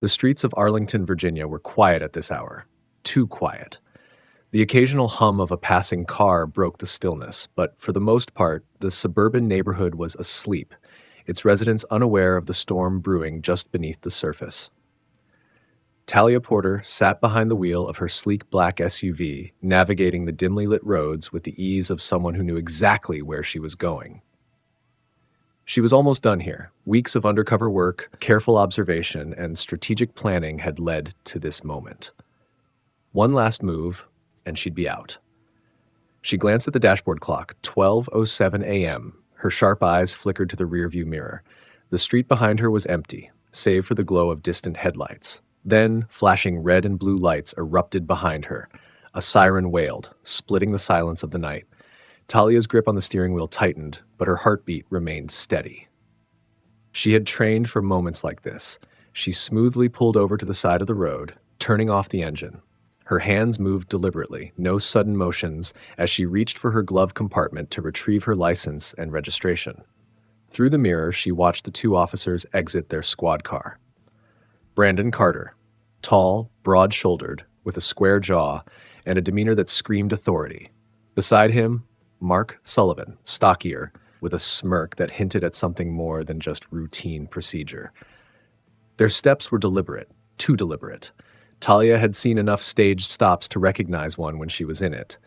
The streets of Arlington, Virginia were quiet at this hour. Too quiet. The occasional hum of a passing car broke the stillness, but for the most part, the suburban neighborhood was asleep, its residents unaware of the storm brewing just beneath the surface. Talia Porter sat behind the wheel of her sleek black SUV, navigating the dimly lit roads with the ease of someone who knew exactly where she was going. She was almost done here. Weeks of undercover work, careful observation, and strategic planning had led to this moment. One last move, and she'd be out. She glanced at the dashboard clock, 12:07 a.m. Her sharp eyes flickered to the rearview mirror. The street behind her was empty, save for the glow of distant headlights. Then, flashing red and blue lights erupted behind her. A siren wailed, splitting the silence of the night. Talia's grip on the steering wheel tightened, but her heartbeat remained steady. She had trained for moments like this. She smoothly pulled over to the side of the road, turning off the engine. Her hands moved deliberately, no sudden motions, as she reached for her glove compartment to retrieve her license and registration. Through the mirror, she watched the two officers exit their squad car. Brandon Carter, tall, broad-shouldered, with a square jaw and a demeanor that screamed authority. Beside him, Mark Sullivan, stockier, with a smirk that hinted at something more than just routine procedure. Their steps were deliberate, too deliberate. Talia had seen enough staged stops to recognize one when she was in it.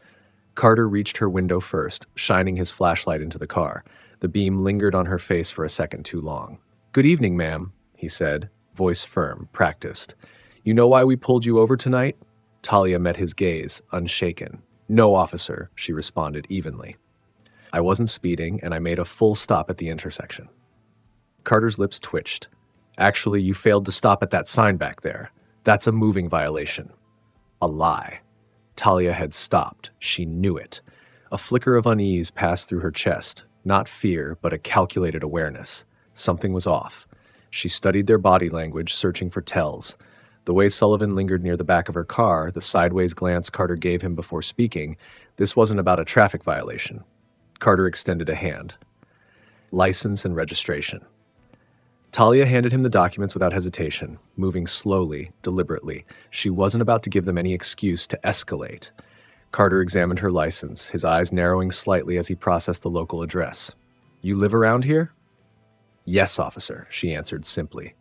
Carter reached her window first, shining his flashlight into the car. The beam lingered on her face for a second too long. "Good evening, ma'am," he said, voice firm, practiced. "You know why we pulled you over tonight?" Talia met his gaze, unshaken. "No, officer," she responded evenly. "I wasn't speeding, and I made a full stop at the intersection." Carter's lips twitched. "Actually, you failed to stop at that sign back there. That's a moving violation." A lie. Talia had stopped. She knew it. A flicker of unease passed through her chest. Not fear, but a calculated awareness. Something was off. She studied their body language, searching for tells. The way Sullivan lingered near the back of her car, the sideways glance Carter gave him before speaking, this wasn't about a traffic violation. Carter extended a hand. "License and registration." Talia handed him the documents without hesitation, moving slowly, deliberately. She wasn't about to give them any excuse to escalate. Carter examined her license, his eyes narrowing slightly as he processed the local address. "You live around here?" "Yes, officer," she answered simply.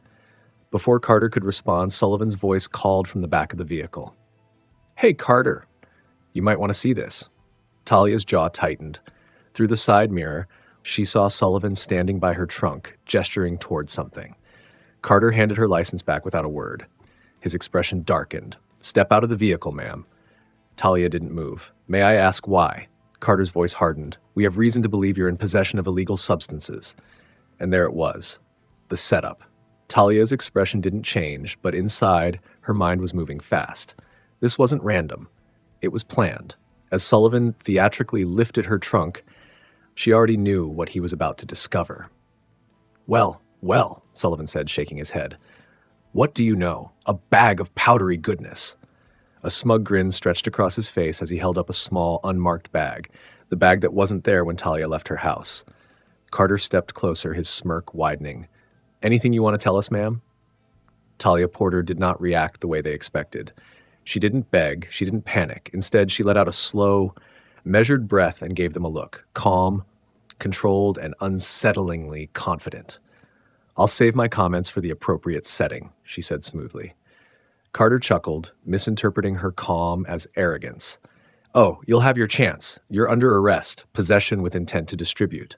Before Carter could respond, Sullivan's voice called from the back of the vehicle. "Hey, Carter, you might want to see this." Talia's jaw tightened. Through the side mirror, she saw Sullivan standing by her trunk, gesturing toward something. Carter handed her license back without a word. His expression darkened. "Step out of the vehicle, ma'am." Talia didn't move. "May I ask why?" Carter's voice hardened. "We have reason to believe you're in possession of illegal substances." And there it was. The setup. Talia's expression didn't change, but inside, her mind was moving fast. This wasn't random. It was planned. As Sullivan theatrically lifted her trunk, she already knew what he was about to discover. Well, Sullivan said, shaking his head. "What do you know? A bag of powdery goodness." A smug grin stretched across his face as he held up a small, unmarked bag, the bag that wasn't there when Talia left her house. Carter stepped closer, his smirk widening. "Anything you want to tell us, ma'am?" Talia Porter did not react the way they expected. She didn't beg, she didn't panic. Instead, she let out a slow, measured breath and gave them a look, calm, controlled, and unsettlingly confident. "I'll save my comments for the appropriate setting," she said smoothly. Carter chuckled, misinterpreting her calm as arrogance. "Oh, you'll have your chance. You're under arrest, possession with intent to distribute."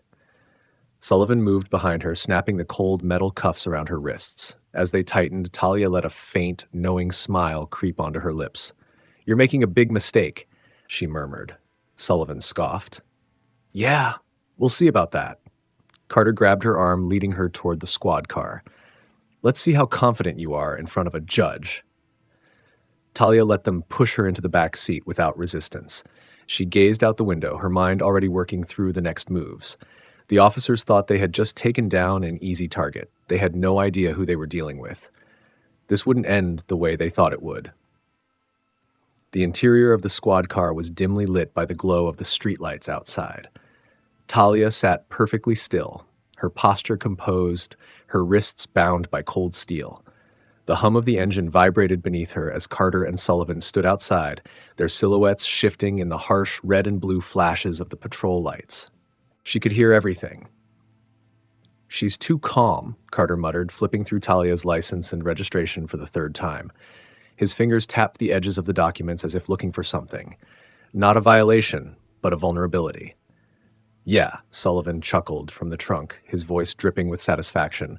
Sullivan moved behind her, snapping the cold metal cuffs around her wrists. As they tightened, Talia let a faint, knowing smile creep onto her lips. "You're making a big mistake," she murmured. Sullivan scoffed. "Yeah, we'll see about that." Carter grabbed her arm, leading her toward the squad car. "Let's see how confident you are in front of a judge." Talia let them push her into the back seat without resistance. She gazed out the window, her mind already working through the next moves. The officers thought they had just taken down an easy target. They had no idea who they were dealing with. This wouldn't end the way they thought it would. The interior of the squad car was dimly lit by the glow of the streetlights outside. Talia sat perfectly still, her posture composed, her wrists bound by cold steel. The hum of the engine vibrated beneath her as Carter and Sullivan stood outside, their silhouettes shifting in the harsh red and blue flashes of the patrol lights. She could hear everything. "She's too calm," Carter muttered, flipping through Talia's license and registration for the third time. His fingers tapped the edges of the documents as if looking for something. Not a violation, but a vulnerability. "Yeah," Sullivan chuckled from the trunk, his voice dripping with satisfaction,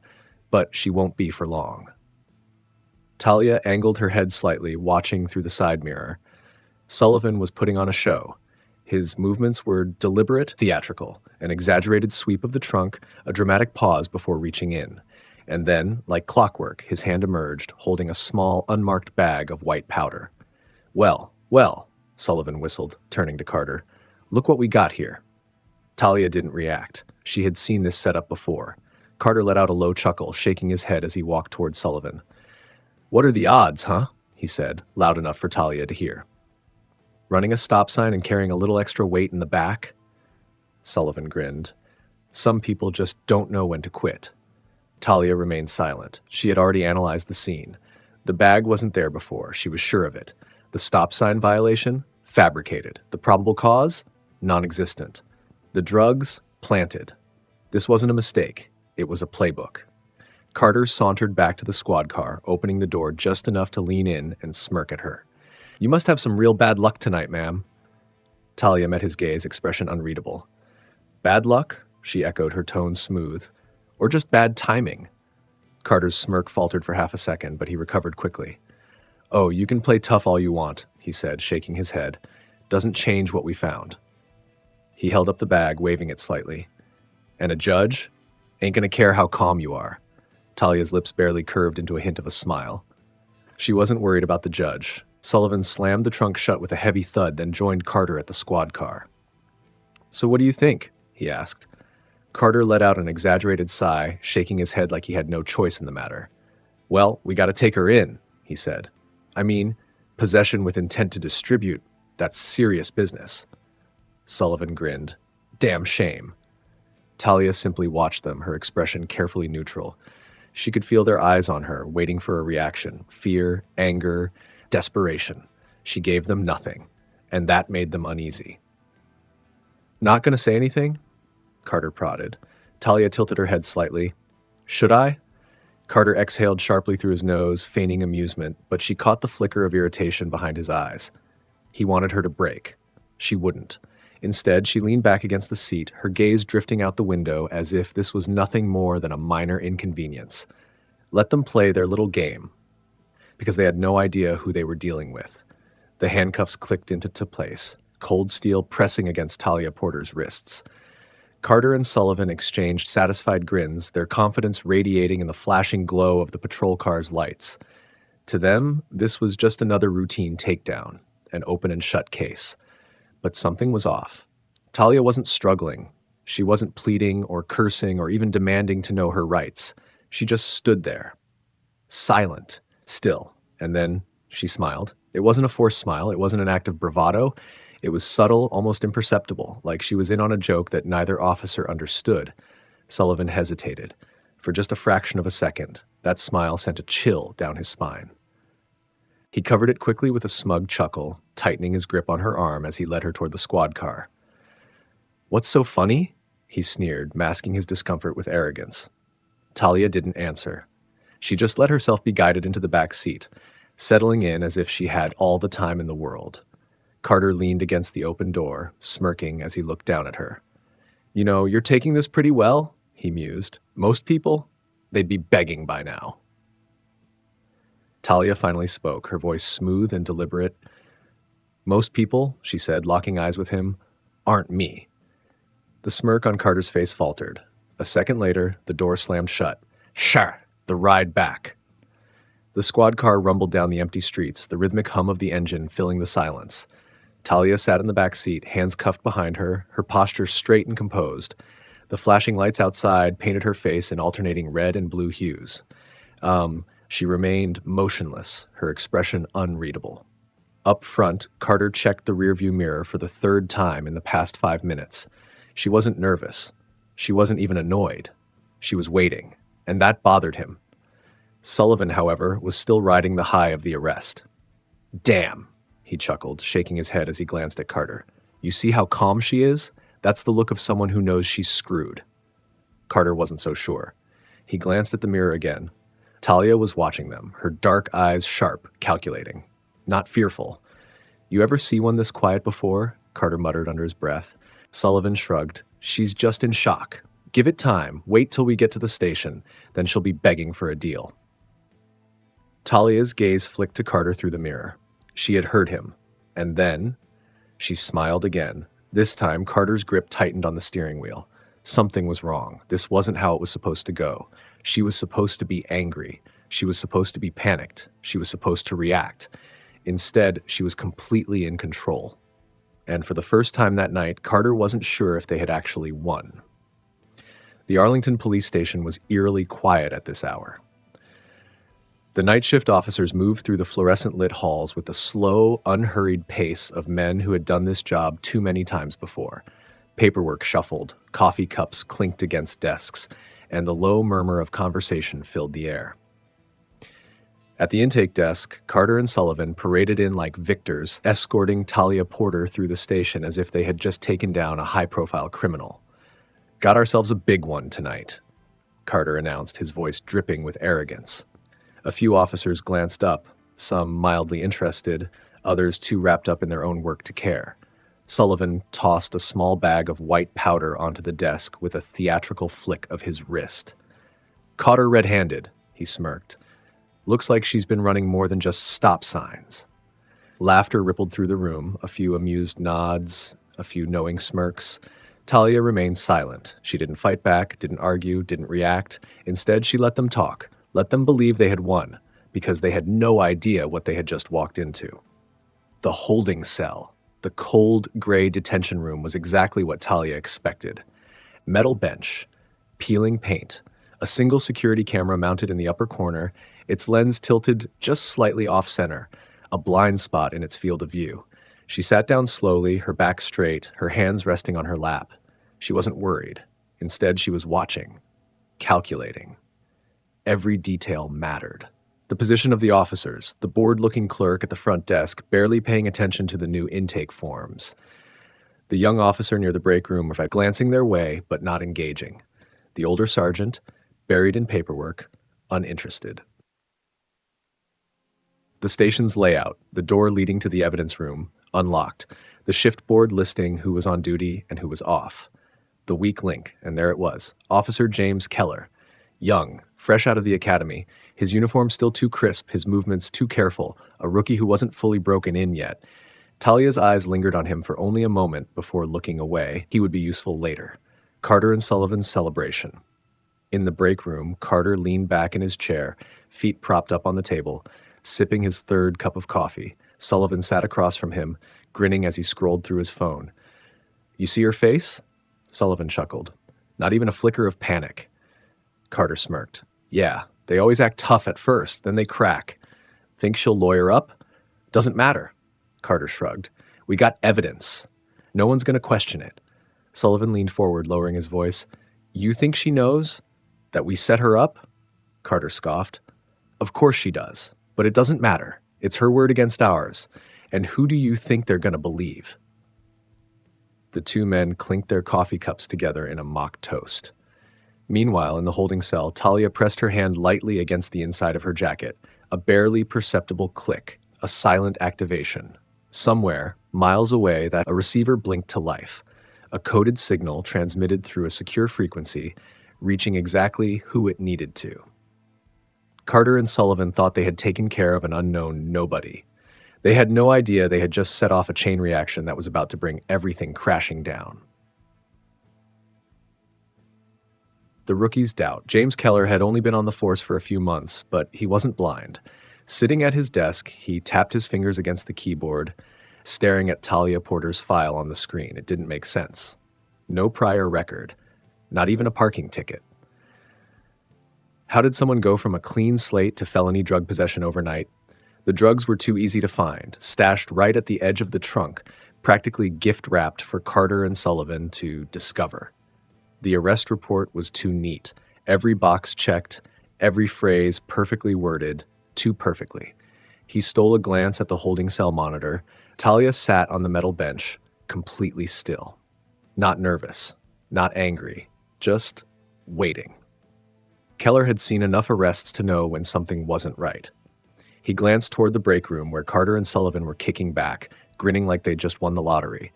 "but she won't be for long." Talia angled her head slightly, watching through the side mirror. Sullivan was putting on a show. His movements were deliberate, theatrical, an exaggerated sweep of the trunk, a dramatic pause before reaching in. And then, like clockwork, his hand emerged, holding a small, unmarked bag of white powder. Well, Sullivan whistled, turning to Carter. "Look what we got here." Talia didn't react. She had seen this setup before. Carter let out a low chuckle, shaking his head as he walked toward Sullivan. "What are the odds, huh?" he said, loud enough for Talia to hear. "Running a stop sign and carrying a little extra weight in the back?" Sullivan grinned. "Some people just don't know when to quit." Talia remained silent. She had already analyzed the scene. The bag wasn't there before. She was sure of it. The stop sign violation? Fabricated. The probable cause? Non-existent. The drugs? Planted. This wasn't a mistake. It was a playbook. Carter sauntered back to the squad car, opening the door just enough to lean in and smirk at her. "You must have some real bad luck tonight, ma'am." Talia met his gaze, expression unreadable. "Bad luck?" she echoed, her tone smooth. "Or just bad timing?" Carter's smirk faltered for half a second, but he recovered quickly. "Oh, you can play tough all you want," he said, shaking his head. "Doesn't change what we found." He held up the bag, waving it slightly. "And a judge? Ain't gonna care how calm you are." Talia's lips barely curved into a hint of a smile. She wasn't worried about the judge. Sullivan slammed the trunk shut with a heavy thud, then joined Carter at the squad car. "So what do you think?" he asked. Carter let out an exaggerated sigh, shaking his head like he had no choice in the matter. "Well, we gotta take her in," he said. "I mean, possession with intent to distribute, that's serious business." Sullivan grinned. "Damn shame." Talia simply watched them, her expression carefully neutral. She could feel their eyes on her, waiting for a reaction. Fear, anger, desperation. She gave them nothing, and that made them uneasy. "Not gonna say anything?" Carter prodded. Talia tilted her head slightly. "Should I?" Carter exhaled sharply through his nose, feigning amusement, but she caught the flicker of irritation behind his eyes. He wanted her to break. She wouldn't. Instead, she leaned back against the seat, her gaze drifting out the window as if this was nothing more than a minor inconvenience. Let them play their little game, because they had no idea who they were dealing with. The handcuffs clicked into place, cold steel pressing against Talia Porter's wrists. Carter and Sullivan exchanged satisfied grins, their confidence radiating in the flashing glow of the patrol car's lights. To them, this was just another routine takedown, an open and shut case. But something was off. Talia wasn't struggling. She wasn't pleading or cursing or even demanding to know her rights. She just stood there, silent, still, and then she smiled. It wasn't a forced smile. It wasn't an act of bravado. It was subtle, almost imperceptible, like she was in on a joke that neither officer understood. Sullivan hesitated. For just a fraction of a second, that smile sent a chill down his spine. He covered it quickly with a smug chuckle, tightening his grip on her arm as he led her toward the squad car. "What's so funny?" he sneered, masking his discomfort with arrogance. Talia didn't answer. She just let herself be guided into the back seat, settling in as if she had all the time in the world. Carter leaned against the open door, smirking as he looked down at her. "You know, you're taking this pretty well," he mused. "Most people, they'd be begging by now." Talia finally spoke, her voice smooth and deliberate. "Most people," she said, locking eyes with him, "aren't me." The smirk on Carter's face faltered. A second later, the door slammed shut. Shah! The ride back. The squad car rumbled down the empty streets, the rhythmic hum of the engine filling the silence. Talia sat in the back seat, hands cuffed behind her, her posture straight and composed. The flashing lights outside painted her face in alternating red and blue hues. She remained motionless, her expression unreadable. Up front, Carter checked the rearview mirror for the third time in the past 5 minutes. She wasn't nervous. She wasn't even annoyed. She was waiting, and that bothered him. Sullivan, however, was still riding the high of the arrest. "Damn," he chuckled, shaking his head as he glanced at Carter. "You see how calm she is? That's the look of someone who knows she's screwed." Carter wasn't so sure. He glanced at the mirror again. Talia was watching them, her dark eyes sharp, calculating. Not fearful. "You ever see one this quiet before?" Carter muttered under his breath. Sullivan shrugged. "She's just in shock. Give it time. Wait till we get to the station. Then she'll be begging for a deal." Talia's gaze flicked to Carter through the mirror. She had heard him. And then she smiled again. This time, Carter's grip tightened on the steering wheel. Something was wrong. This wasn't how it was supposed to go. She was supposed to be angry. She was supposed to be panicked. She was supposed to react. Instead, she was completely in control. And for the first time that night, Carter wasn't sure if they had actually won. The Arlington police station was eerily quiet at this hour. The night shift officers moved through the fluorescent-lit halls with the slow, unhurried pace of men who had done this job too many times before. Paperwork shuffled, coffee cups clinked against desks, and the low murmur of conversation filled the air. At the intake desk, Carter and Sullivan paraded in like victors, escorting Talia Porter through the station as if they had just taken down a high-profile criminal. "Got ourselves a big one tonight," Carter announced, his voice dripping with arrogance. A few officers glanced up, some mildly interested, others too wrapped up in their own work to care. Sullivan tossed a small bag of white powder onto the desk with a theatrical flick of his wrist. "Caught her red-handed," he smirked. "Looks like she's been running more than just stop signs." Laughter rippled through the room, a few amused nods, a few knowing smirks. Talia remained silent. She didn't fight back, didn't argue, didn't react. Instead, she let them talk. Let them believe they had won, because they had no idea what they had just walked into. The holding cell, the cold, gray detention room, was exactly what Talia expected. Metal bench, peeling paint, a single security camera mounted in the upper corner, its lens tilted just slightly off-center, a blind spot in its field of view. She sat down slowly, her back straight, her hands resting on her lap. She wasn't worried. Instead, she was watching, calculating. Every detail mattered. The position of the officers, the bored-looking clerk at the front desk, barely paying attention to the new intake forms. The young officer near the break room was glancing their way, but not engaging. The older sergeant, buried in paperwork, uninterested. The station's layout, the door leading to the evidence room, unlocked. The shift board listing who was on duty and who was off. The weak link, and there it was, Officer James Keller. Young, fresh out of the academy, his uniform still too crisp, his movements too careful, a rookie who wasn't fully broken in yet. Talia's eyes lingered on him for only a moment before looking away. He would be useful later. Carter and Sullivan's celebration. In the break room, Carter leaned back in his chair, feet propped up on the table, sipping his third cup of coffee. Sullivan sat across from him, grinning as he scrolled through his phone. "You see her face?" Sullivan chuckled. "Not even a flicker of panic." Carter smirked. "Yeah, they always act tough at first, then they crack. Think she'll lawyer up?" "Doesn't matter." Carter shrugged. "We got evidence. No one's going to question it." Sullivan leaned forward, lowering his voice. "You think she knows that we set her up?" Carter scoffed. "Of course she does, but it doesn't matter. It's her word against ours. And who do you think they're going to believe?" The two men clinked their coffee cups together in a mock toast. Meanwhile, in the holding cell, Talia pressed her hand lightly against the inside of her jacket. A barely perceptible click, a silent activation. Somewhere, miles away, that a receiver blinked to life. A coded signal transmitted through a secure frequency, reaching exactly who it needed to. Carter and Sullivan thought they had taken care of an unknown nobody. They had no idea they had just set off a chain reaction that was about to bring everything crashing down. The rookie's doubt. James Keller had only been on the force for a few months, but he wasn't blind. Sitting at his desk, he tapped his fingers against the keyboard, staring at Talia Porter's file on the screen. It didn't make sense. No prior record. Not even a parking ticket. How did someone go from a clean slate to felony drug possession overnight? The drugs were too easy to find, stashed right at the edge of the trunk, practically gift-wrapped for Carter and Sullivan to discover. The arrest report was too neat. Every box checked, every phrase perfectly worded, too perfectly. He stole a glance at the holding cell monitor. Talia sat on the metal bench, completely still. Not nervous, not angry, just waiting. Keller had seen enough arrests to know when something wasn't right. He glanced toward the break room where Carter and Sullivan were kicking back, grinning like they'd just won the lottery.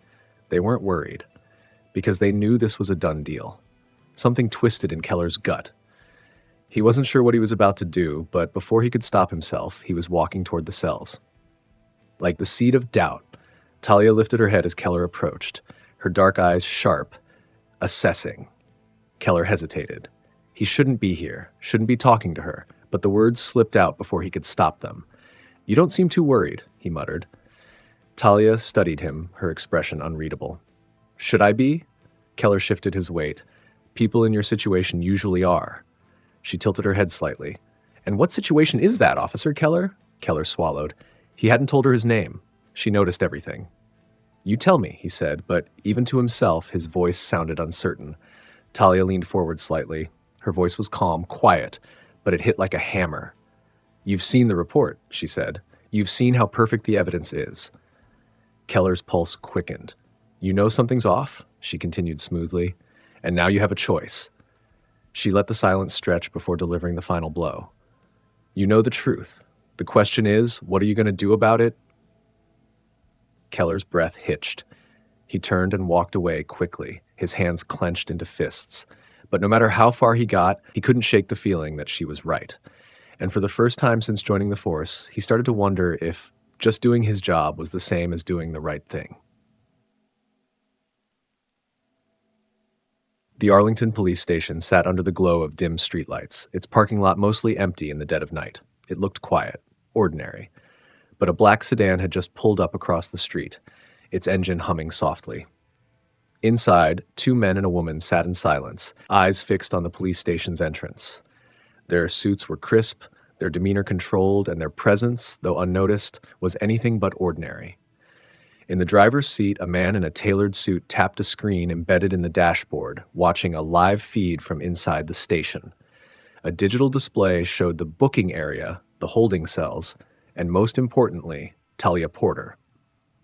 They weren't worried, because they knew this was a done deal. Something twisted in Keller's gut. He wasn't sure what he was about to do, but before he could stop himself, he was walking toward the cells. Like the seed of doubt, Talia lifted her head as Keller approached, her dark eyes sharp, assessing. Keller hesitated. He shouldn't be here, shouldn't be talking to her, but the words slipped out before he could stop them. "You don't seem too worried," he muttered. Talia studied him, her expression unreadable. "Should I be?" Keller shifted his weight. "People in your situation usually are." She tilted her head slightly. "And what situation is that, Officer Keller?" Keller swallowed. He hadn't told her his name. She noticed everything. "You tell me," he said, but even to himself, his voice sounded uncertain. Talia leaned forward slightly. Her voice was calm, quiet, but it hit like a hammer. "You've seen the report," she said. "You've seen how perfect the evidence is." Keller's pulse quickened. "You know something's off," she continued smoothly, "and now you have a choice." She let the silence stretch before delivering the final blow. "You know the truth. The question is, what are you going to do about it?" Keller's breath hitched. He turned and walked away quickly, his hands clenched into fists. But no matter how far he got, he couldn't shake the feeling that she was right. And for the first time since joining the force, he started to wonder if just doing his job was the same as doing the right thing. The Arlington police station sat under the glow of dim streetlights, its parking lot mostly empty in the dead of night. It looked quiet, ordinary. But a black sedan had just pulled up across the street, its engine humming softly. Inside, 2 men and a woman sat in silence, eyes fixed on the police station's entrance. Their suits were crisp, their demeanor controlled, and their presence, though unnoticed, was anything but ordinary. In the driver's seat, a man in a tailored suit tapped a screen embedded in the dashboard, watching a live feed from inside the station. A digital display showed the booking area, the holding cells, and most importantly, Talia Porter.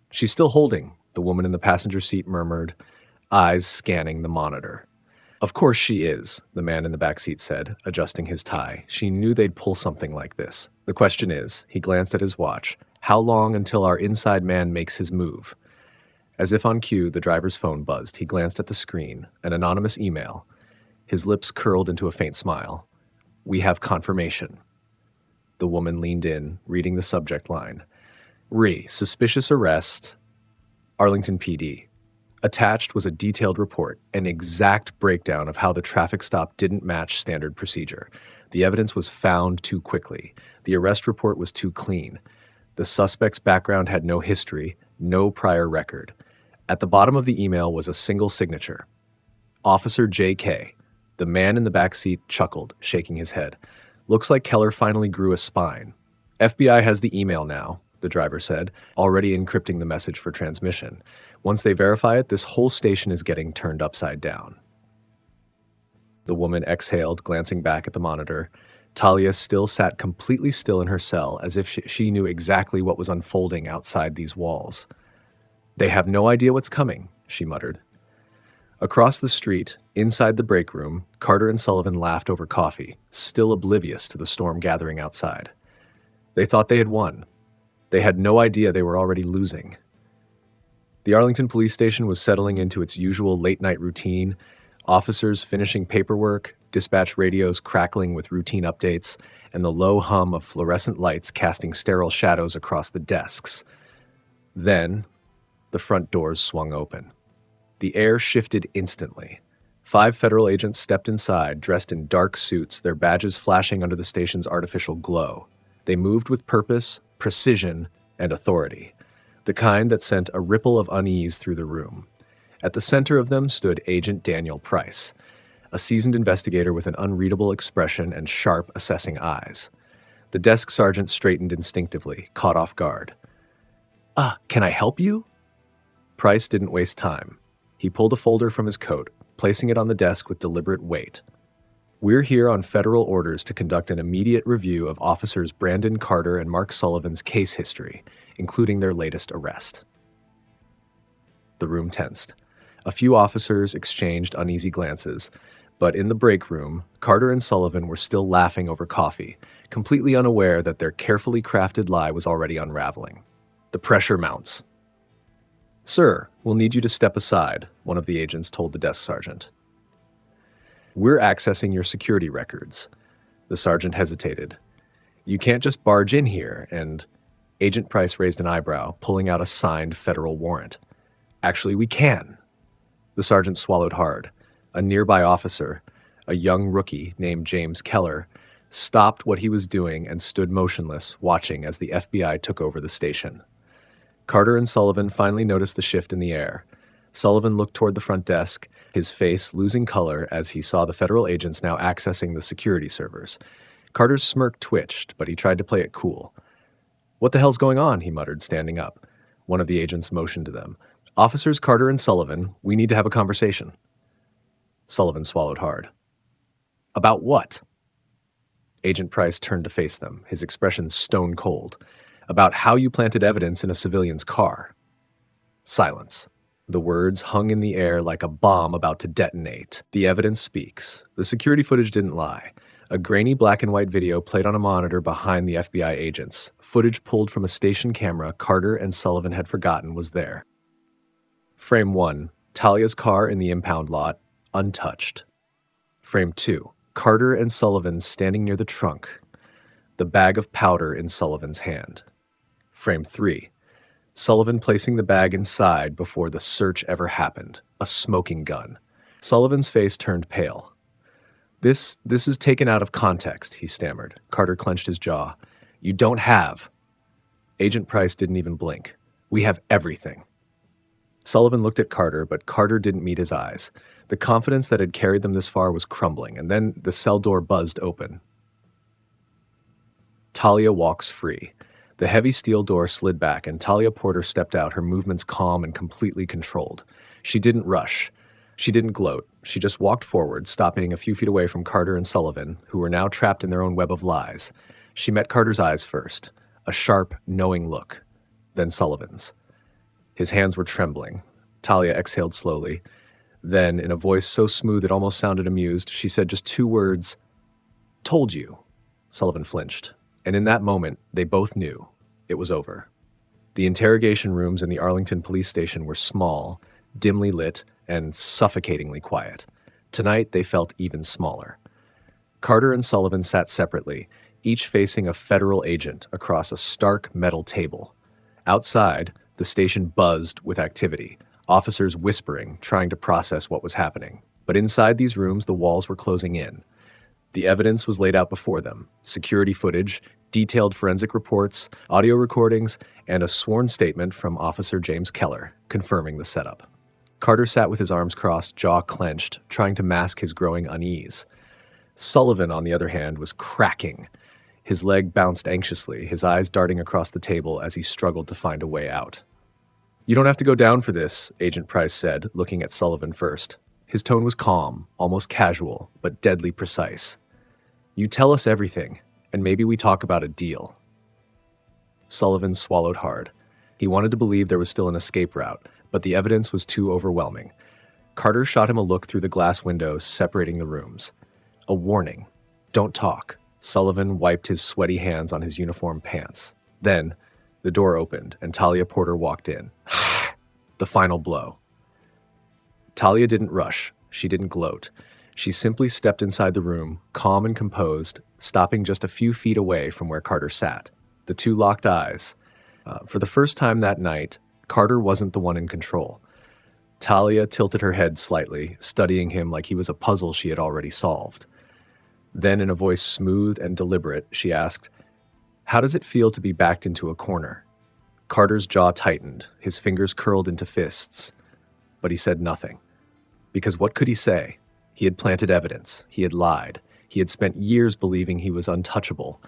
"She's still holding," the woman in the passenger seat murmured, eyes scanning the monitor. "Of course she is," the man in the back seat said, adjusting his tie. "She knew they'd pull something like this. The question is," he glanced at his watch, "how long until our inside man makes his move?" As if on cue, the driver's phone buzzed. He glanced at the screen, an anonymous email. His lips curled into a faint smile. "We have confirmation." The woman leaned in, reading the subject line. Suspicious arrest, Arlington PD. Attached was a detailed report, an exact breakdown of how the traffic stop didn't match standard procedure. The evidence was found too quickly. The arrest report was too clean. The suspect's background had no history, no prior record. At the bottom of the email was a single signature. Officer J.K. The man in the back seat chuckled, shaking his head. "Looks like Keller finally grew a spine." "FBI has the email now," the driver said, already encrypting the message for transmission. "Once they verify it, this whole station is getting turned upside down." The woman exhaled, glancing back at the monitor. Talia still sat completely still in her cell, as if she knew exactly what was unfolding outside these walls. "They have no idea what's coming," she muttered. Across the street, inside the break room, Carter and Sullivan laughed over coffee, still oblivious to the storm gathering outside. They thought they had won. They had no idea they were already losing. The Arlington police station was settling into its usual late-night routine, officers finishing paperwork, dispatch radios crackling with routine updates, and the low hum of fluorescent lights casting sterile shadows across the desks. Then, the front doors swung open. The air shifted instantly. 5 federal agents stepped inside, dressed in dark suits, their badges flashing under the station's artificial glow. They moved with purpose, precision, and authority, the kind that sent a ripple of unease through the room. At the center of them stood Agent Daniel Price, a seasoned investigator with an unreadable expression and sharp, assessing eyes. The desk sergeant straightened instinctively, caught off guard. Can I help you?" Price didn't waste time. He pulled a folder from his coat, placing it on the desk with deliberate weight. We're here on federal orders to conduct an immediate review of officers Brandon Carter and Mark Sullivan's case history, including their latest arrest. The room tensed. A few officers exchanged uneasy glances, but in the break room, Carter and Sullivan were still laughing over coffee, completely unaware that their carefully crafted lie was already unraveling. The pressure mounts. "Sir, we'll need you to step aside," one of the agents told the desk sergeant. "We're accessing your security records." The sergeant hesitated. "You can't just barge in here," and Agent Price raised an eyebrow, pulling out a signed federal warrant. "Actually, we can." The sergeant swallowed hard. A nearby officer, a young rookie named James Keller, stopped what he was doing and stood motionless, watching as the FBI took over the station. Carter and Sullivan finally noticed the shift in the air. Sullivan looked toward the front desk, his face losing color as he saw the federal agents now accessing the security servers. Carter's smirk twitched, but he tried to play it cool. "What the hell's going on?" he muttered, standing up. One of the agents motioned to them. "Officers Carter and Sullivan, we need to have a conversation." Sullivan swallowed hard. "About what?" Agent Price turned to face them, his expression stone cold. "About how you planted evidence in a civilian's car." Silence. The words hung in the air like a bomb about to detonate. The evidence speaks. The security footage didn't lie. A grainy black and white video played on a monitor behind the FBI agents. Footage pulled from a station camera Carter and Sullivan had forgotten was there. Frame 1. Talia's car in the impound lot, untouched. Frame 2. Carter and Sullivan standing near the trunk. The bag of powder in Sullivan's hand. Frame 3. Sullivan placing the bag inside before the search ever happened. A smoking gun. Sullivan's face turned pale. This is taken out of context," he stammered. Carter clenched his jaw. "You don't have." Agent Price didn't even blink. "We have everything." Sullivan looked at Carter, but Carter didn't meet his eyes. The confidence that had carried them this far was crumbling, and then the cell door buzzed open. Talia walks free. The heavy steel door slid back, and Talia Porter stepped out, her movements calm and completely controlled. She didn't rush. She didn't gloat. She just walked forward, stopping a few feet away from Carter and Sullivan, who were now trapped in their own web of lies. She met Carter's eyes first, a sharp, knowing look, then Sullivan's. His hands were trembling. Talia exhaled slowly. Then, in a voice so smooth it almost sounded amused, she said just 2 words, "Told you." Sullivan flinched. And in that moment, they both knew it was over. The interrogation rooms in the Arlington police station were small, dimly lit, and suffocatingly quiet. Tonight, they felt even smaller. Carter and Sullivan sat separately, each facing a federal agent across a stark metal table. Outside, the station buzzed with activity, officers whispering, trying to process what was happening. But inside these rooms, the walls were closing in. The evidence was laid out before them: security footage, detailed forensic reports, audio recordings, and a sworn statement from Officer James Keller confirming the setup. Carter sat with his arms crossed, jaw clenched, trying to mask his growing unease. Sullivan, on the other hand, was cracking. His leg bounced anxiously, his eyes darting across the table as he struggled to find a way out. "You don't have to go down for this," Agent Price said, looking at Sullivan first. His tone was calm, almost casual, but deadly precise. "You tell us everything, and maybe we talk about a deal." Sullivan swallowed hard. He wanted to believe there was still an escape route, but the evidence was too overwhelming. Carter shot him a look through the glass windows separating the rooms. A warning. Don't talk. Sullivan wiped his sweaty hands on his uniform pants. Then, the door opened, and Talia Porter walked in. The final blow. Talia didn't rush. She didn't gloat. She simply stepped inside the room, calm and composed, stopping just a few feet away from where Carter sat. The two locked eyes. For the first time that night, Carter wasn't the one in control. Talia tilted her head slightly, studying him like he was a puzzle she had already solved. Then, in a voice smooth and deliberate, she asked, "How does it feel to be backed into a corner?" Carter's jaw tightened, his fingers curled into fists. But he said nothing. Because what could he say? He had planted evidence. He had lied. He had spent years believing he was untouchable.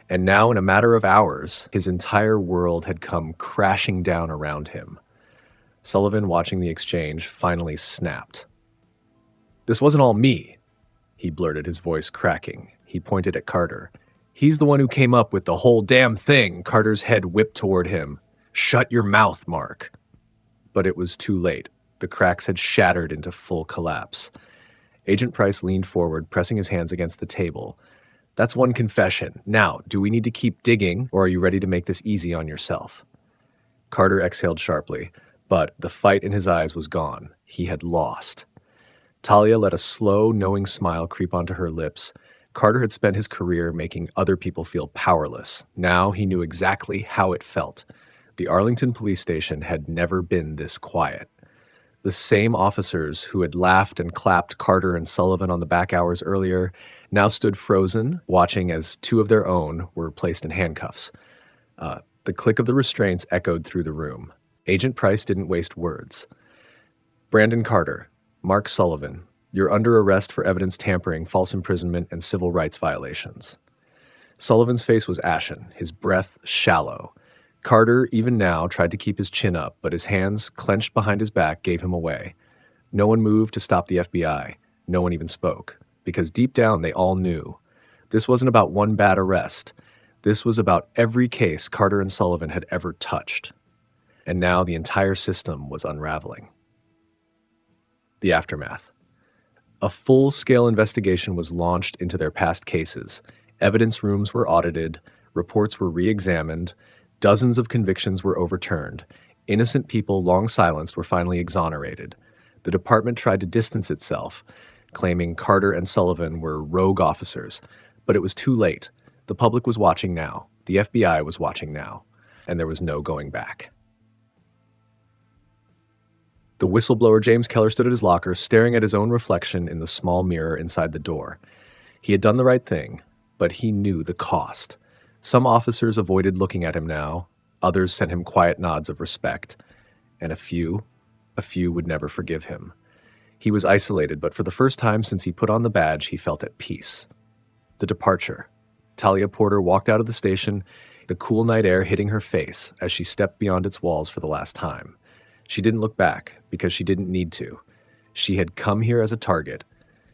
And now, in a matter of hours, his entire world had come crashing down around him. Sullivan, watching the exchange, finally snapped. "This wasn't all me," he blurted, his voice cracking. He pointed at Carter. He's the one who came up with the whole damn thing. Carter's head whipped toward him. Shut your mouth, Mark. But it was too late. The cracks had shattered into full collapse. Agent Price leaned forward, pressing his hands against the table. That's one confession. Now, do we need to keep digging, or are you ready to make this easy on yourself? Carter exhaled sharply, but the fight in his eyes was gone. He had lost. Talia let a slow, knowing smile creep onto her lips. Carter had spent his career making other people feel powerless. Now he knew exactly how it felt. The Arlington police station had never been this quiet. The same officers who had laughed and clapped Carter and Sullivan on the back hours earlier now stood frozen, watching as two of their own were placed in handcuffs. The click of the restraints echoed through the room. Agent Price didn't waste words. Brandon Carter, Mark Sullivan, you're under arrest for evidence tampering, false imprisonment, and civil rights violations. Sullivan's face was ashen, his breath shallow. Carter, even now, tried to keep his chin up, but his hands, clenched behind his back, gave him away. No one moved to stop the FBI. No one even spoke, because deep down they all knew. This wasn't about one bad arrest. This was about every case Carter and Sullivan had ever touched. And now the entire system was unraveling. The aftermath. A full-scale investigation was launched into their past cases. Evidence rooms were audited, reports were re-examined, dozens of convictions were overturned. Innocent people long silenced were finally exonerated. The department tried to distance itself, claiming Carter and Sullivan were rogue officers. But it was too late. The public was watching now. The FBI was watching now. And there was no going back. The whistleblower James Keller stood at his locker, staring at his own reflection in the small mirror inside the door. He had done the right thing, but he knew the cost. Some officers avoided looking at him now. Others sent him quiet nods of respect. And a few would never forgive him. He was isolated, but for the first time since he put on the badge, he felt at peace. The departure. Talia Porter walked out of the station, the cool night air hitting her face as she stepped beyond its walls for the last time. She didn't look back because she didn't need to. She had come here as a target.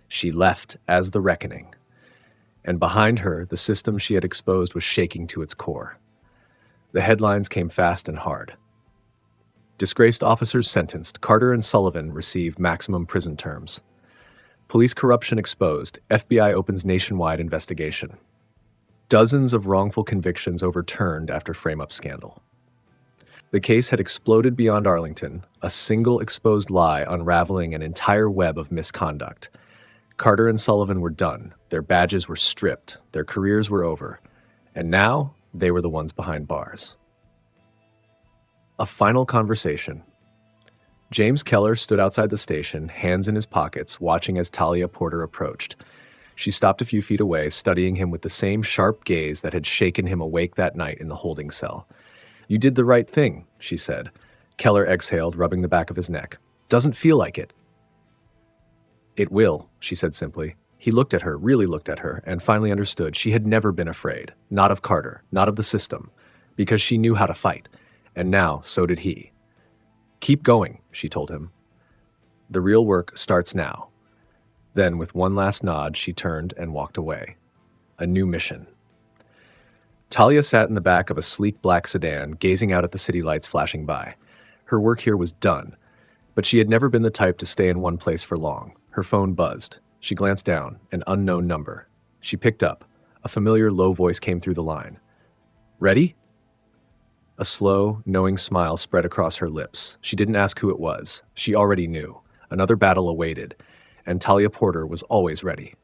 She left as the reckoning. And behind her, the system she had exposed was shaking to its core. The headlines came fast and hard. Disgraced officers sentenced. Carter and Sullivan received maximum prison terms. Police corruption exposed. FBI opens nationwide investigation. Dozens of wrongful convictions overturned after frame-up scandal. The case had exploded beyond Arlington, a single exposed lie unraveling an entire web of misconduct. Carter and Sullivan were done. Their badges were stripped. Their careers were over. And now, they were the ones behind bars. A final conversation. James Keller stood outside the station, hands in his pockets, watching as Talia Porter approached. She stopped a few feet away, studying him with the same sharp gaze that had shaken him awake that night in the holding cell. You did the right thing, she said. Keller exhaled, rubbing the back of his neck. Doesn't feel like it. It will, she said simply. He looked at her, really looked at her, and finally understood she had never been afraid. Not of Carter, not of the system, because she knew how to fight. And now, so did he. Keep going, she told him. The real work starts now. Then, with one last nod, she turned and walked away. A new mission. Talia sat in the back of a sleek black sedan, gazing out at the city lights flashing by. Her work here was done, but she had never been the type to stay in one place for long. Her phone buzzed. She glanced down, an unknown number. She picked up. A familiar low voice came through the line. Ready? A slow, knowing smile spread across her lips. She didn't ask who it was. She already knew. Another battle awaited, and Talia Porter was always ready.